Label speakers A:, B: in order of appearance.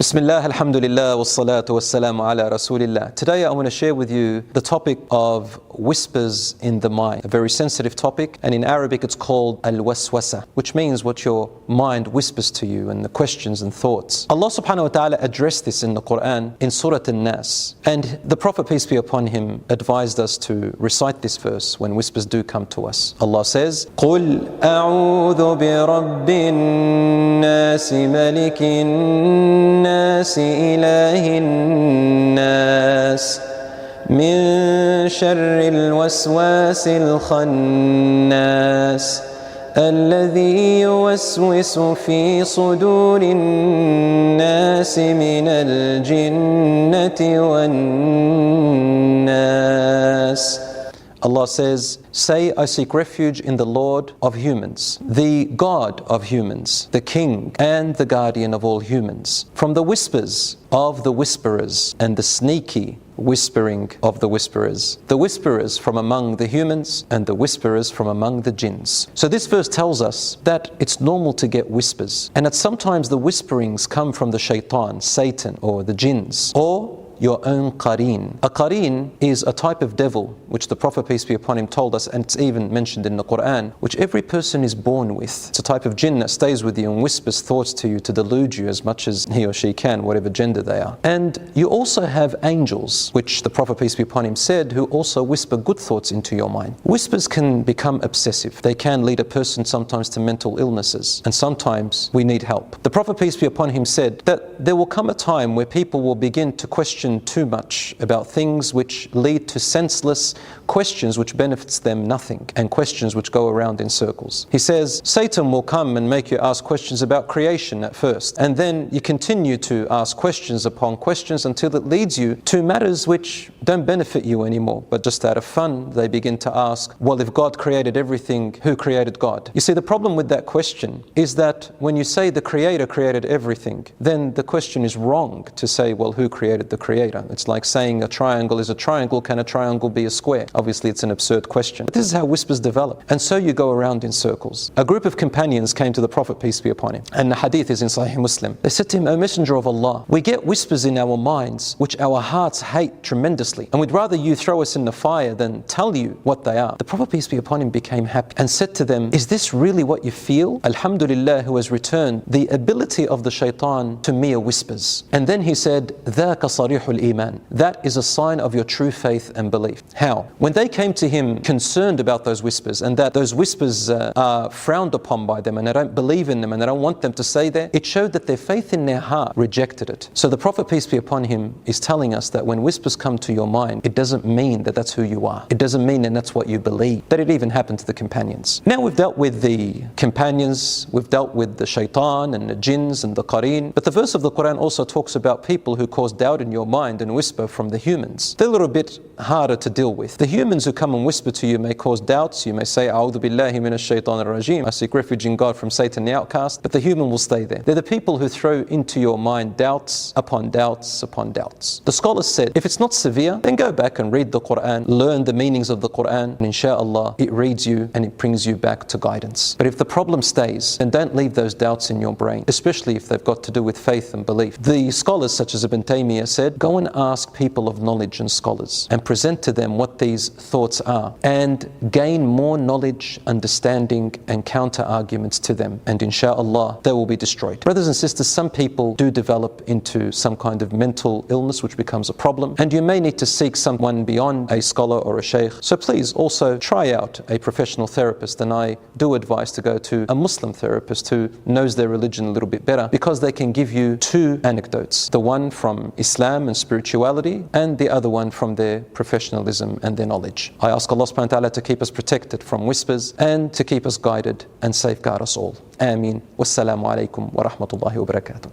A: Bismillah, alhamdulillah, wassalatu wassalamu ala rasulillah. Today I want to share with you the topic of whispers in the mind, a very sensitive topic, and in Arabic it's called al-waswasa, which means what your mind whispers to you and the questions and thoughts. Allah subhanahu wa ta'ala addressed this in the Quran in Surah An-Nas, and the Prophet, peace be upon him, advised us to recite this verse when whispers do come to us. Allah says, قُلْ أَعُوذُ بِرَبِّ النَّاسِ مَلِكِ النَّاسِ إله الناس من شر الوسواس الخناس الذي يوسوس في صدور الناس من الجنة والناس. Allah says, say, I seek refuge in the Lord of humans, the God of humans, the King and the guardian of all humans, from the whispers of the whisperers and the sneaky whispering of the whisperers from among the humans and the whisperers from among the jinns. So this verse tells us that it's normal to get whispers, and that sometimes the whisperings come from the Shaytan, Satan, or the jinns, or your own qareen. A qareen is a type of devil which the Prophet, peace be upon him, told us, and it's even mentioned in the Quran, which every person is born with. It's a type of jinn that stays with you and whispers thoughts to you to delude you as much as he or she can, whatever gender they are. And you also have angels, which the Prophet, peace be upon him, said, who also whisper good thoughts into your mind. Whispers can become obsessive. They can lead a person sometimes to mental illnesses, and sometimes we need help. The Prophet, peace be upon him, said that there will come a time where people will begin to question too much about things which lead to senseless questions which benefits them nothing, and questions which go around in circles. He says Satan will come and make you ask questions about creation at first, and then you continue to ask questions upon questions until it leads you to matters which don't benefit you anymore, but just out of fun they begin to ask, well, if God created everything, who created God? You see, the problem with that question is that when you say the Creator created everything, then the question is wrong to say, well, who created the Creator? It's like saying a triangle is a triangle, can a triangle be a square? Obviously it's an absurd question. But this is how whispers develop, and so you go around in circles. A group of companions came to the Prophet, peace be upon him, and the hadith is in Sahih Muslim. They said to him, O Messenger of Allah, we get whispers in our minds which our hearts hate tremendously, and we'd rather you throw us in the fire than tell you what they are. The Prophet, peace be upon him, became happy and said to them, is this really what you feel? Alhamdulillah, who has returned the ability of the Shaytan to mere whispers. And then he said, ذاك صريح Iman. That is a sign of your true faith and belief. How? When they came to him concerned about those whispers, and that those whispers are frowned upon by them, and they don't believe in them, and they don't want them to say there, it showed that their faith in their heart rejected it. So the Prophet, peace be upon him, is telling us that when whispers come to your mind, it doesn't mean that that's who you are. It doesn't mean that that's what you believe. That it even happened to the companions. Now we've dealt with the companions, we've dealt with the Shaytan and the jinns and the qareen, but the verse of the Quran also talks about people who cause doubt in your mind and whisper from the humans. They're a little bit harder to deal with. The humans who come and whisper to you may cause doubts. You may say, A'udhu billahi minash shaitanir rajim, I seek refuge in God from Satan the outcast, but the human will stay there. They're the people who throw into your mind doubts upon doubts upon doubts. The scholars said, if it's not severe, then go back and read the Quran, learn the meanings of the Quran, and inshallah, it reads you and it brings you back to guidance. But if the problem stays, then don't leave those doubts in your brain, especially if they've got to do with faith and belief. The scholars such as Ibn Taymiyyah said, go and ask people of knowledge and scholars and present to them what these thoughts are, and gain more knowledge, understanding and counter arguments to them, and inshallah they will be destroyed. Brothers and sisters, some people do develop into some kind of mental illness which becomes a problem, and you may need to seek someone beyond a scholar or a sheikh. So please also try out a professional therapist, and I do advise to go to a Muslim therapist who knows their religion a little bit better, because they can give you two anecdotes, the one from Islam and spirituality, and the other one from their professionalism and their knowledge. I ask Allah subhanahu wa ta'ala to keep us protected from whispers and to keep us guided and safeguard us all. Ameen. Wassalamu alaikum wa rahmatullahi wa barakatuh.